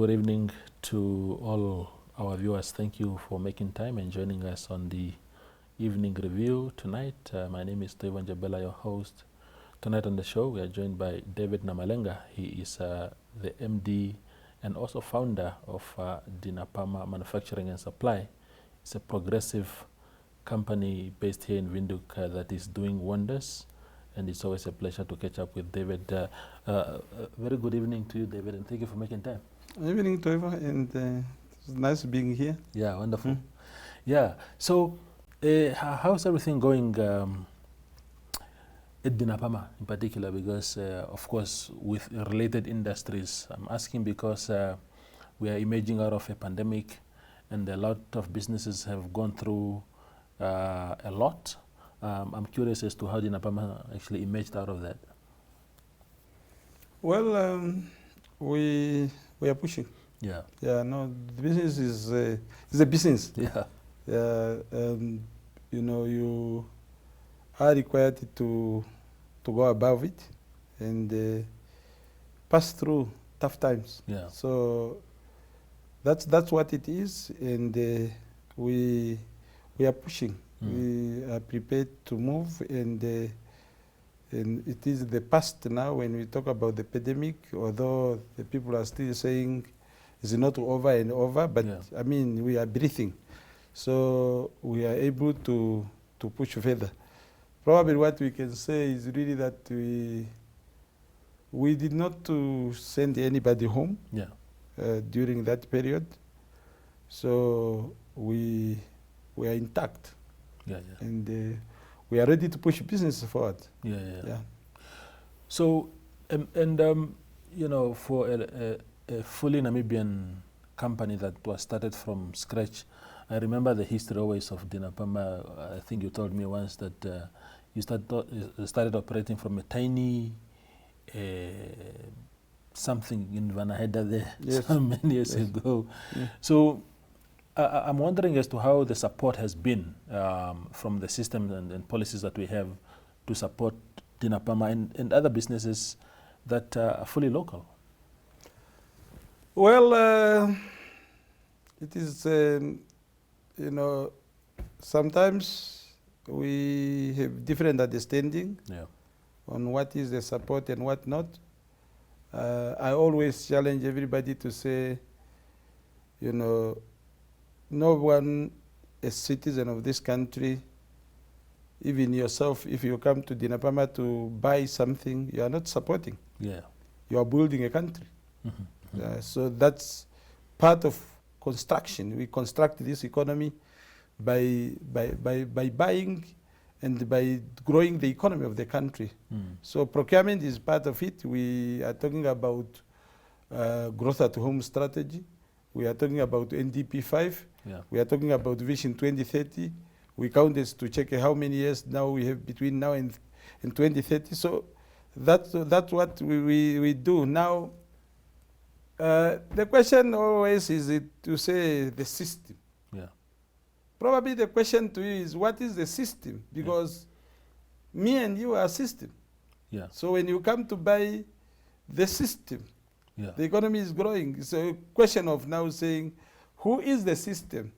good evening to all our viewers. Thank you for making time and joining us on the evening review tonight. My name is David Namalenga, your host. Tonight on the show, we are joined by David Namalenga. He is the MD and also founder of Dinapama Manufacturing and Supply. It's a progressive company based here in Windhoek that is doing wonders. And it's always a pleasure to catch up with David. Very good evening to you, David, and thank you for making time. Evening, Trevor, and it's nice being here. Yeah, wonderful. Yeah, so how's everything going at Dinapama in particular? Because, of course, with related industries, I'm asking because we are emerging out of a pandemic and a lot of businesses have gone through a lot. I'm curious as to how Dinapama actually emerged out of that. Well, we are pushing. Yeah. Yeah. No, the business is a business. Yeah. You are required to go above it and pass through tough times. Yeah. So that's what it is, and we are pushing. We are prepared to move, and it is the past now when we talk about the pandemic, although the people are still saying it's not over and over, but Yeah. I mean, we are breathing. So we are able to push further. Probably what we can say is really that we did not to send anybody home. Yeah. During that period. So we are intact. Yeah. And we are ready to push business forward. Yeah. So, for a fully Namibian company that was started from scratch, I remember the history always of Dinapama. I think you told me once that you started operating from a tiny something in Vanaheda there. Yes. So many years ago. Yeah. So I'm wondering as to how the support has been from the systems and policies that we have to support Dinapama and other businesses that are fully local. Well, it is, sometimes we have different understanding on what is the support and what not. I always challenge everybody to say, no one, a citizen of this country, even yourself, if you come to Dinapama to buy something, you are not supporting. Yeah. You are building a country. Mm-hmm. So that's part of construction. We construct this economy by buying and by growing the economy of the country. So procurement is part of it. We are talking about growth at home strategy. We are talking about NDP 5. Yeah. We are talking about Vision 2030. We counted to check how many years now we have between now and 2030. So that's what we do. Now, the question always is to say the system. Yeah. Probably the question to you is, what is the system? Because me and you are a system. Yeah. So when you come to buy the system, the economy is growing. It's a question of now saying, who is the system?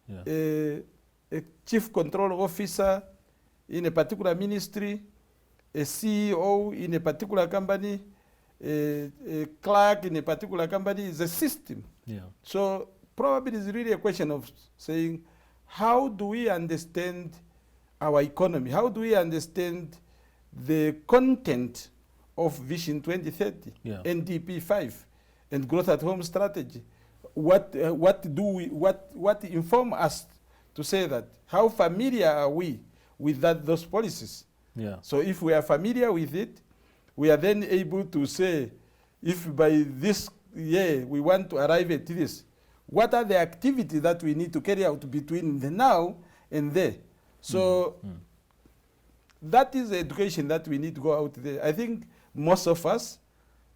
Yeah. A chief control officer in a particular ministry, a CEO in a particular company, a clerk in a particular company is a system. Yeah. So probably it's really a question of saying, how do we understand our economy? How do we understand the content of Vision 2030, NDP 5, and growth at home strategy? What inform us to say that? How familiar are we with those policies? Yeah. So if we are familiar with it, we are then able to say, if by this year we want to arrive at this, what are the activities that we need to carry out between the now and there? So that is the education that we need to go out there. I think most of us,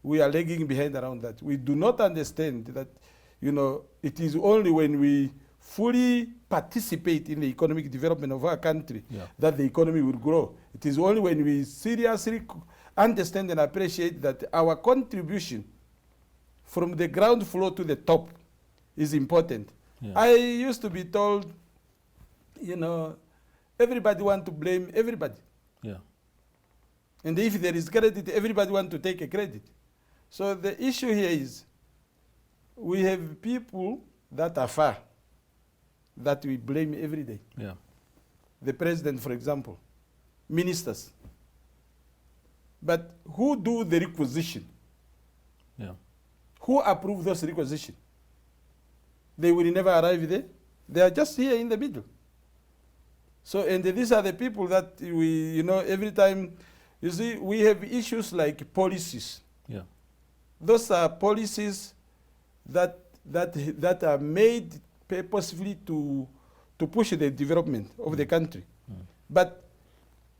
we are lagging behind around that. We do not understand that, it is only when we fully participate in the economic development of our country that the economy will grow. It is only when we seriously understand and appreciate that our contribution from the ground floor to the top is important. Yeah. I used to be told, everybody want to blame everybody. Yeah. And if there is credit, everybody want to take a credit. So the issue here is we have people that are far that we blame every day. Yeah. The president, for example, ministers. But who do the requisition? Yeah. Who approve those requisitions? They will never arrive there. They are just here in the middle. So, and these are the people that we, every time, you see, we have issues like policies. Yeah. Those are policies that are made purposefully to push the development of the country. But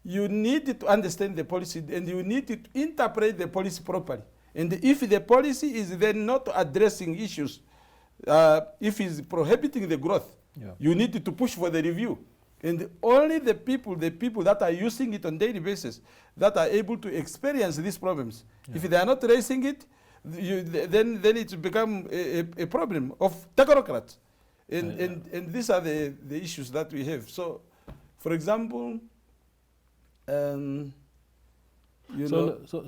you need to understand the policy and you need to interpret the policy properly. And if the policy is then not addressing issues, if it's prohibiting the growth, you need to push for the review. And only the people that are using it on daily basis that are able to experience these problems. If they are not raising it, then it become a problem of technocrats. And these are the issues that we have. So, for example, so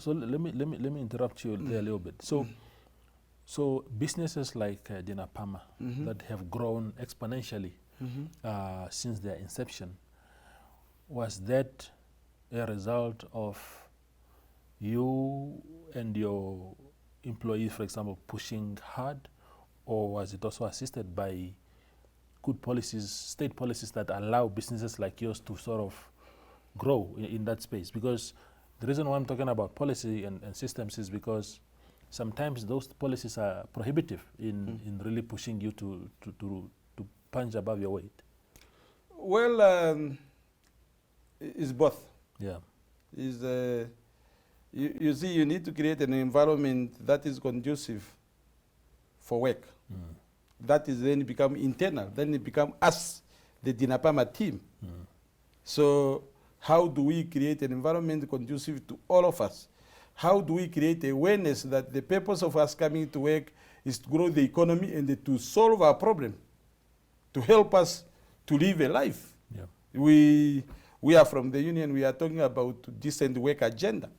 let me interrupt you there a little bit. So businesses like Dinapama that have grown exponentially since their inception, was that a result of you and your employees, for example, pushing hard, or was it also assisted by good policies, state policies that allow businesses like yours to sort of grow in that space? Because the reason why I'm talking about policy and systems is because sometimes those policies are prohibitive in really pushing you to punch above your weight. Well, it's both. Yeah. You see, you need to create an environment that is conducive for work. That is then become internal. Then it become us, the Dinapama team. So how do we create an environment conducive to all of us? How do we create awareness that the purpose of us coming to work is to grow the economy and to solve our problem, to help us to live a life? Yeah. We are from the union, we are talking about decent work agenda.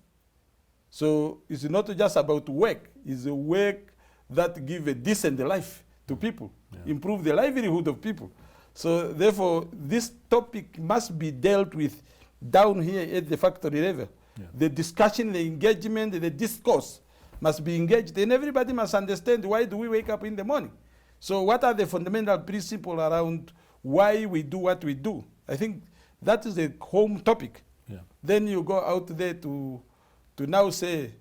So it's not just about work, it's a work that gives a decent life to people, improve the livelihood of people. So therefore, this topic must be dealt with down here at the factory level. The discussion, the engagement, the discourse must be engaged, and everybody must understand why do we wake up in the morning. So what are the fundamental principles around why we do what we do? I think that is a home topic. Then you go out there to now say,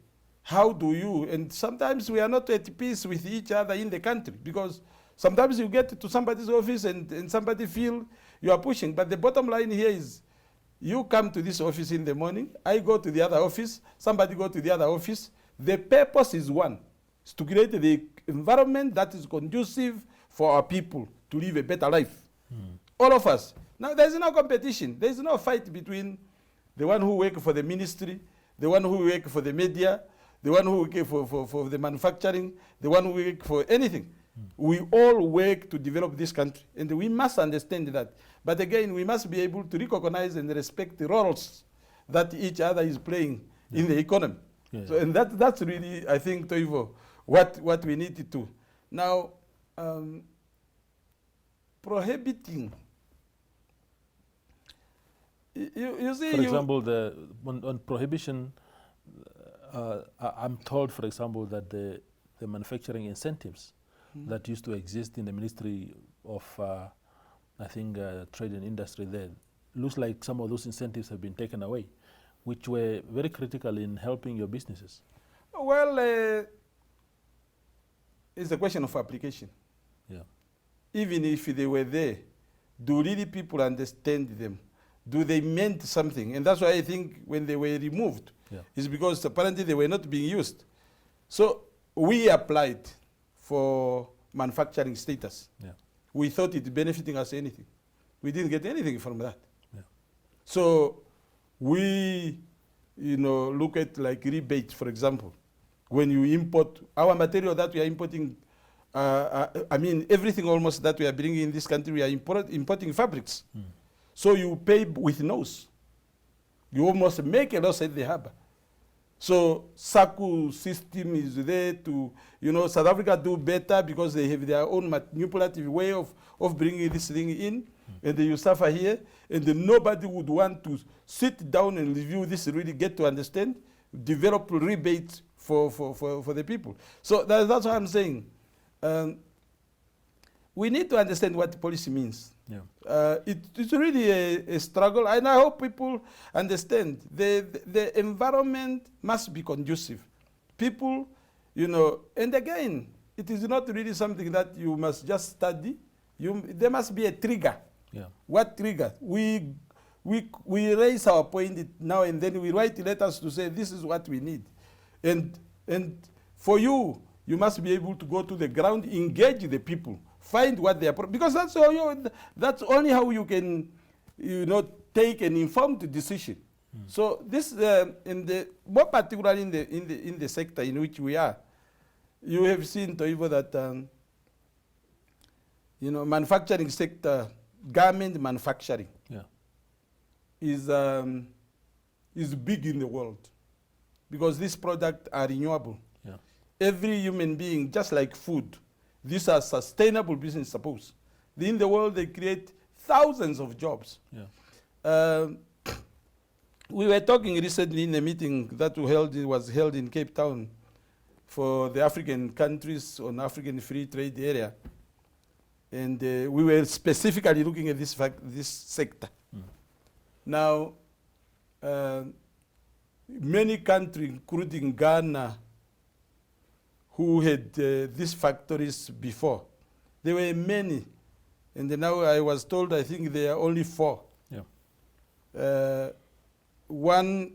how do you, and sometimes we are not at peace with each other in the country, because sometimes you get to somebody's office and somebody feel you are pushing, but the bottom line here is, you come to this office in the morning, I go to the other office, somebody go to the other office. The purpose is one, is to create the environment that is conducive for our people to live a better life. All of us. Now there is no competition, there is no fight between the one who work for the ministry, the one who work for the media, the one who work for the manufacturing, the one who work for anything. We all work to develop this country, and we must understand that. But again, we must be able to recognize and respect the roles that each other is playing in the economy. So, and that's really, I think, Toivo, what we need to do. Now, prohibiting. You see, for example, on prohibition, I'm told, for example, that the manufacturing incentives that used to exist in the Ministry of, I think, Trade and Industry there, looks like some of those incentives have been taken away, which were very critical in helping your businesses. Well, it's a question of application. Even if they were there, do really people understand them? Do they meant something? And that's why I think when they were removed, it's because apparently they were not being used. So we applied for manufacturing status. We thought it benefiting us anything. We didn't get anything from that. So we, look at like rebates, for example. when you import our material that we are importing, I mean, everything almost that we are bringing in this country, we are importing fabrics. So you pay with nose. You almost make a loss at the harbor. So SACU system is there to, South Africa do better because they have their own manipulative way of bringing this thing in, and you suffer here, and then nobody would want to sit down and review this, really get to understand, develop rebates for the people. So that's what I'm saying. We need to understand what policy means. Yeah. It's really a struggle, and I hope people understand the environment must be conducive. People, and again, it is not really something that you must just study. There must be a trigger. Yeah. What trigger? We raise our point now and then. We write letters to say this is what we need, and for you must be able to go to the ground, engage the people. Find what they are, because that's only how you can, take an informed decision. So this, more particularly in the sector in which we are, you have seen, Toivo, that manufacturing sector, garment manufacturing, is big in the world, because these products are renewable. Yeah. Every human being, just like food. These are sustainable business, suppose. In the world, they create thousands of jobs. Yeah. We were talking recently in a meeting that was held in Cape Town for the African countries on African Free Trade Area. And we were specifically looking at this sector. Now, many countries, including Ghana, who had these factories before. There were many, and now I was told, I think there are only 4. Yeah. One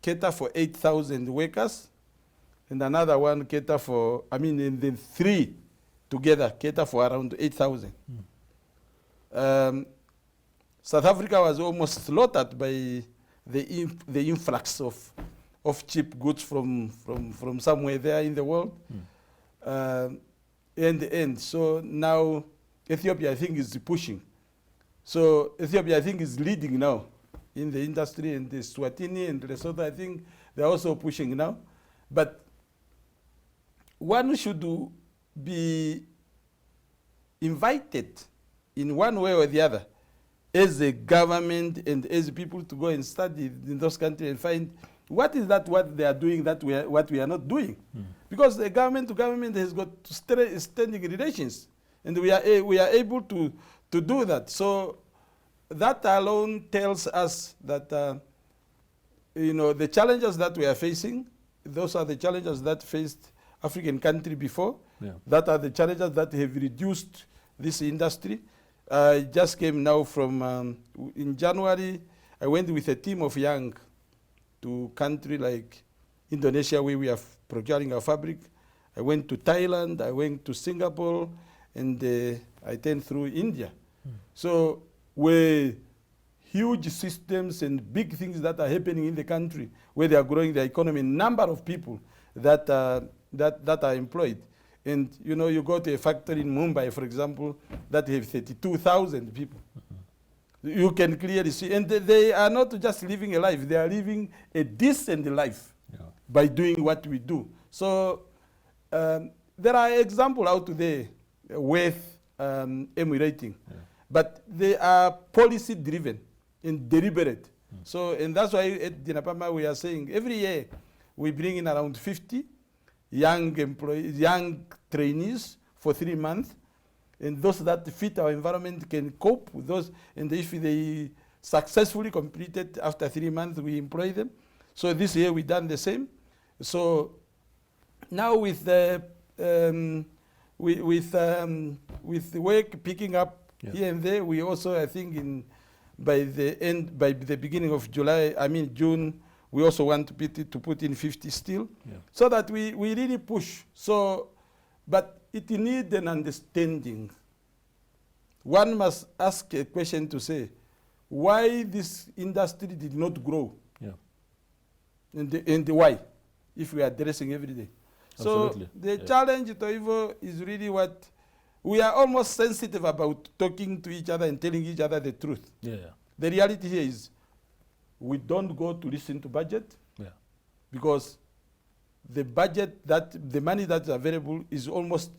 cater for 8,000 workers, and another one cater for, and then 3 together cater for around 8,000. South Africa was almost slaughtered by the influx of cheap goods from somewhere there in the world. And so now Ethiopia, I think, is pushing. So Ethiopia, I think, is leading now in the industry, and the Swatini and Lesotho, I think, they're also pushing now. But one should be invited in one way or the other as a government and as people to go and study in those countries and find what is that what they are doing that what we are not doing. Because the government to government has got standing relations, and we are able to do that. So that alone tells us that the challenges that we are facing, those are the challenges that faced African country before. Yeah. That are the challenges that have reduced this industry. I just came now from, in January, I went with a team of young to country like Indonesia, where we are procuring our fabric. I went to Thailand, I went to Singapore, and I turned through India. So where huge systems and big things that are happening in the country, where they are growing the economy, number of people that are employed. And you go to a factory in Mumbai, for example, that have 32,000 people. You can clearly see, and they are not just living a life, they are living a decent life by doing what we do. So there are examples out there worth emulating, but they are policy driven and deliberate. So, and that's why at Dinapama we are saying every year we bring in around 50 young employees, young trainees for 3 months, and those that fit our environment can cope with those, and if they successfully completed after 3 months, we employ them. So this year we done the same. So now with the with the work picking up here and there, we also, I think, by the beginning of June, we also want to put in 50 still, so that we really push. So, but it needs an understanding. One must ask a question to say, why this industry did not grow? And why, if we are addressing every day. Absolutely. So the challenge, Toivo, is really what we are almost sensitive about talking to each other and telling each other the truth. Yeah. The reality here is we don't go to listen to budget Yeah. because the budget, the money that's available is almost,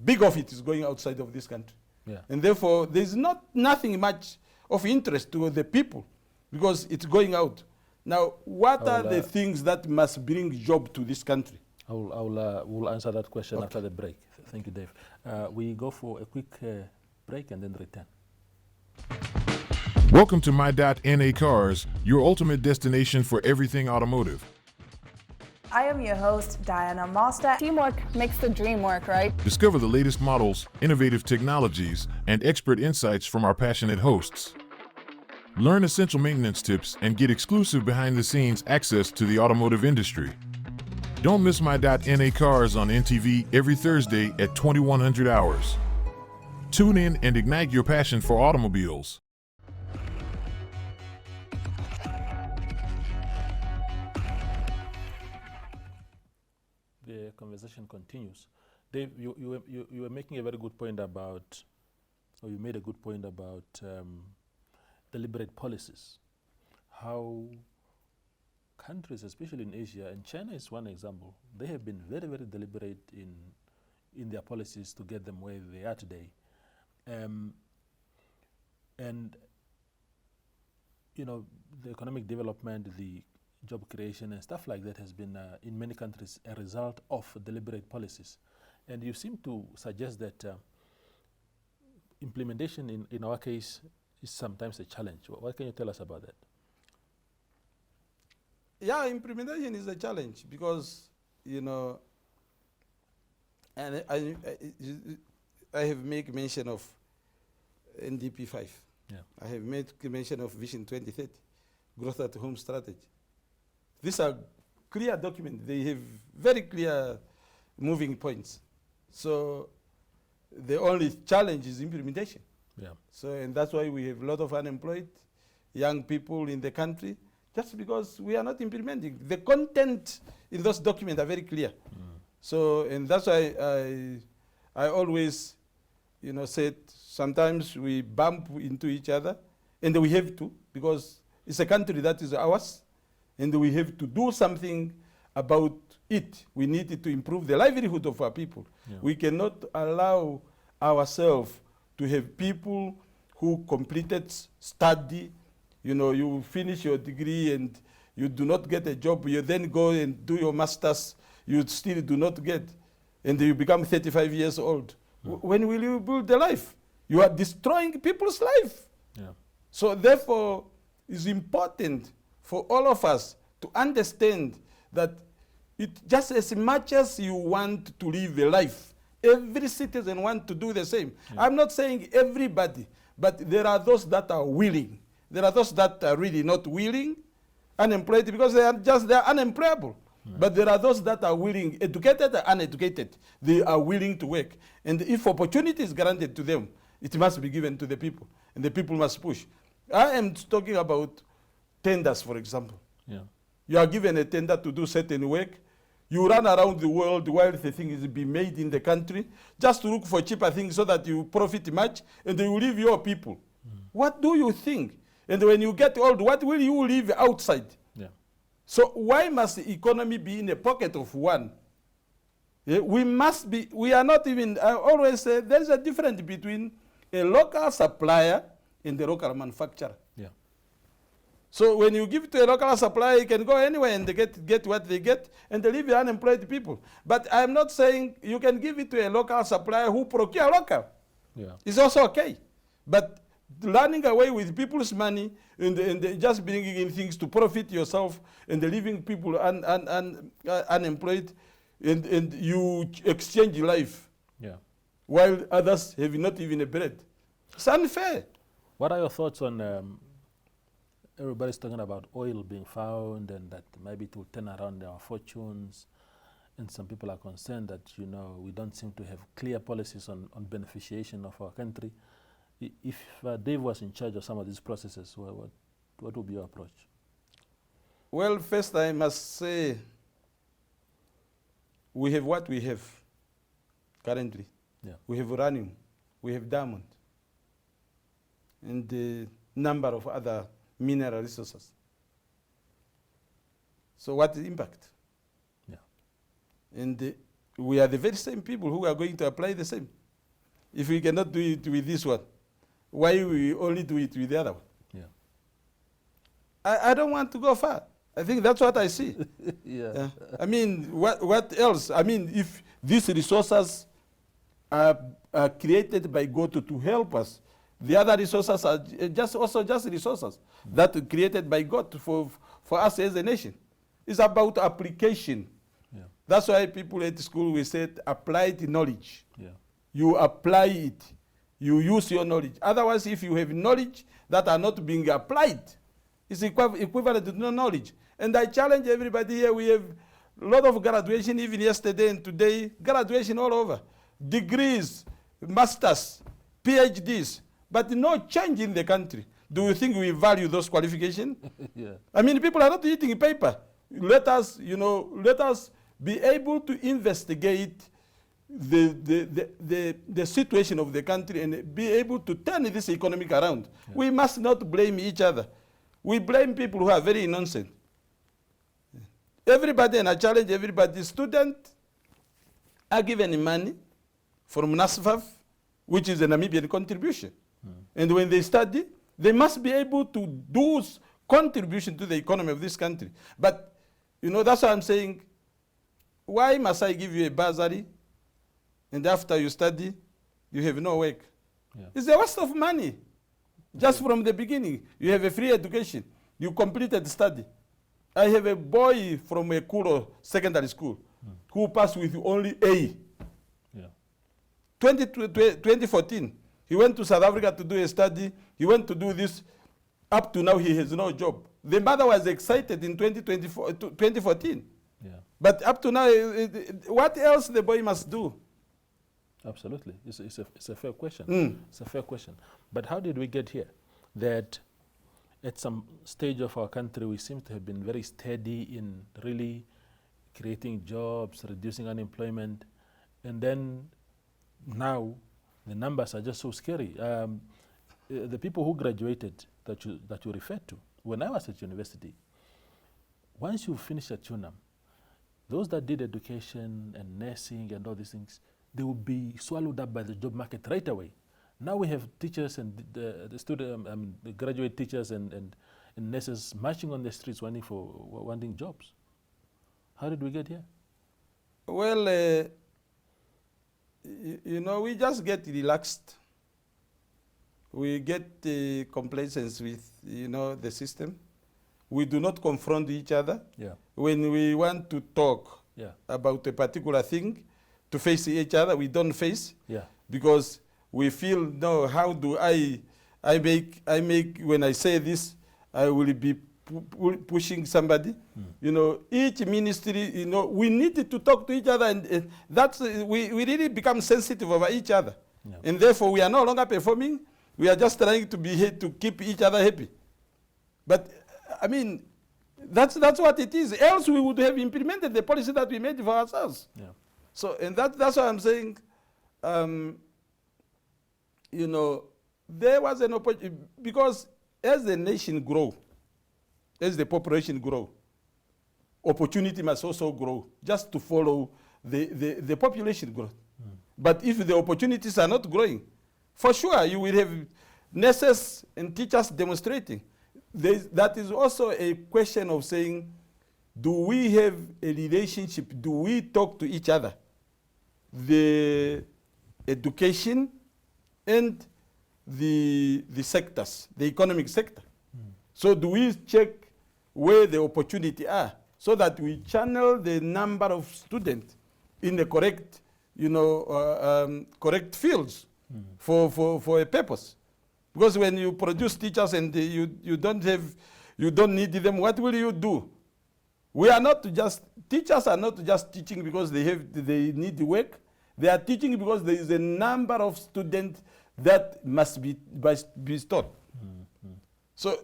big of it is going outside of this country. Yeah. And therefore, there's nothing much of interest to the people because it's going out. Now, what are the things that must bring job to this country? We'll answer that question after the break. Thank you, Dave. We go for a quick break and then return. Welcome to My.NA Cars, your ultimate destination for everything automotive. I am your host, Diana Master. Teamwork makes the dream work, right? Discover the latest models, innovative technologies, and expert insights from our passionate hosts. Learn essential maintenance tips and get exclusive behind-the-scenes access to the automotive industry. Don't miss My.NA Cars on NTV every Thursday at 2100 hours. Tune in and ignite your passion for automobiles. The conversation continues. Dave, you were making a very good point about, or you made a good point about deliberate policies. How countries, especially in Asia, and China is one example, they have been very, very deliberate in their policies to get them where they are today. And, you know, the economic development, the job creation and stuff like that has been, in many countries, a result of deliberate policies. And you seem to suggest that implementation in our case is sometimes a challenge. What can you tell us about that? Yeah, implementation is a challenge because, you know, and I have made mention of NDP 5. Yeah. I have made mention of Vision 2030, Growth at Home Strategy. These are clear documents. They have very clear moving points. So the only challenge is implementation. Yeah. So, and that's why we have a lot of unemployed young people in the country, just because we are not implementing. The content in those documents are very clear. So, and that's why I always, you know, said sometimes we bump into each other, and we have to, because it's a country that is ours, and we have to do something about it. We need to improve the livelihood of our people. Yeah. We cannot allow ourselves to have people who completed study, you know, you finish your degree and you do not get a job, you then go and do your master's, you still do not get, and you become 35 years old. When will you build a life? You are destroying people's life. Yeah. So therefore, it's important for all of us to understand that it just as much as you want to live a life, every citizen wants to do the same. Yeah. I'm not saying everybody, but there are those that are willing. There are those that are really not willing, unemployed, because they are unemployable. Yeah. But there are those that are willing, educated or uneducated. They are willing to work. And if opportunity is granted to them, it must be given to the people, and the people must push. I am talking about tenders, for example. Yeah. You are given a tender to do certain work. You run around the world while the thing is being made in the country, just to look for cheaper things so that you profit much, and you leave your people. What do you think? And when you get old, what will you leave outside? Yeah. So why must the economy be in a pocket of one? Yeah, we are not even, I always say there is a difference between a local supplier and the local manufacturer. Yeah. So when you give it to a local supplier, you can go anywhere and they get what they get, and they leave the unemployed people. But I'm not saying you can give it to a local supplier who procure local. Yeah. It's also okay. But running away with people's money and just bringing in things to profit yourself and leaving people unemployed, and you exchange life. Yeah. While others have not even a bread. It's unfair. What are your thoughts on everybody's talking about oil being found and that maybe it will turn around our fortunes, and some people are concerned that, you know, we don't seem to have clear policies on beneficiation of our country. If Dave was in charge of some of these processes, what would be your approach? Well, first I must say we have what we have currently. Yeah. We have uranium, we have diamond, and a number of other mineral resources. So what is the impact? Yeah. And we are the very same people who are going to apply the same. If we cannot do it with this one, why we only do it with the other one? Yeah. I don't want to go far. I think that's what I see. Yeah. I mean, what else? I mean, if these resources are created by God to help us, the other resources are just resources that are created by God for us as a nation. It's about application. Yeah. That's why people at school, we said applied knowledge. Yeah. You apply it. You use your knowledge. Otherwise, if you have knowledge that are not being applied, it's equivalent to no knowledge. And I challenge everybody here. We have a lot of graduation, even yesterday and today, graduation all over. Degrees, masters, PhDs, but no change in the country. Do you think we value those qualifications? Yeah. I mean, people are not eating paper. Let us be able to investigate the situation of the country and be able to turn this economic around. Yeah. We must not blame each other. We blame people who are very innocent. Everybody, and I challenge everybody, students are given money from NASFAF, which is a Namibian contribution. And when they study, they must be able to do contribution to the economy of this country. But, that's why I'm saying, why must I give you a bursary and after you study, you have no work? Yeah. It's a waste of money. Just from the beginning, you have a free education. You completed study. I have a boy from a Kuro secondary school who passed with only A. Yeah. 2014, he went to South Africa to do a study. He went to do this. Up to now, he has no job. The mother was excited in 2014. Yeah. But up to now, what else the boy must do? Absolutely. It's a fair question. It's a fair question. But how did we get here? That at some stage of our country, we seem to have been very steady in really creating jobs, reducing unemployment, and then now the numbers are just so scary. The people who graduated that you referred to, when I was at university, once you finish at UNAM, those that did education and nursing and all these things, they will be swallowed up by the job market right away. Now we have teachers and the graduate teachers and nurses marching on the streets wanting jobs. How did we get here? Well, we just get relaxed. We get complacent with, the system. We do not confront each other. Yeah. When we want to talk about a particular thing, to face each other, we don't face. Yeah. Because we feel, no, how do I make, when I say this, I will be pushing somebody. Each ministry, we need to talk to each other, and that's, we really become sensitive over each other. Yeah. And therefore, we are no longer performing. We are just trying to be here to keep each other happy. But, I mean, that's what it is. Else we would have implemented the policy that we made for ourselves. Yeah. So, and that's why I'm saying, there was an opportunity, because as the nation grow, as the population grow, opportunity must also grow, just to follow the population growth. But if the opportunities are not growing, for sure you will have nurses and teachers demonstrating. That is also a question of saying, do we have a relationship? Do we talk to each other? The education and the sectors, the economic sector. So do we check where the opportunity are so that we channel the number of students in the correct, correct fields for a purpose? Because when you produce teachers and you don't need them, what will you do? We are not just, teachers are not just teaching because they need work. They are teaching because there is a number of students that must be taught. So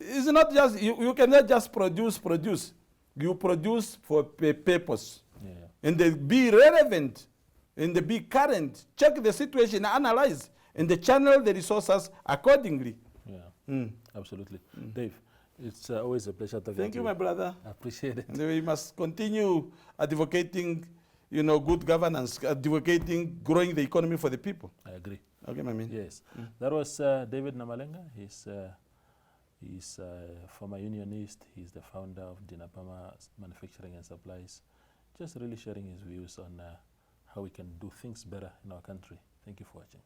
it's not just, you cannot just produce. You produce for a purpose. Yeah. and they be relevant, and they be current. Check the situation, analyze, and they channel the resources accordingly. Yeah, absolutely. Dave, it's always a pleasure talking Thank to you, my brother. I appreciate it. And we must continue advocating, good governance, advocating growing the economy for the people. I agree. Okay, my man. Yes. That was David Namalenga. He's a former unionist. He's the founder of Dinapama Manufacturing and Supplies. Just really sharing his views on how we can do things better in our country. Thank you for watching.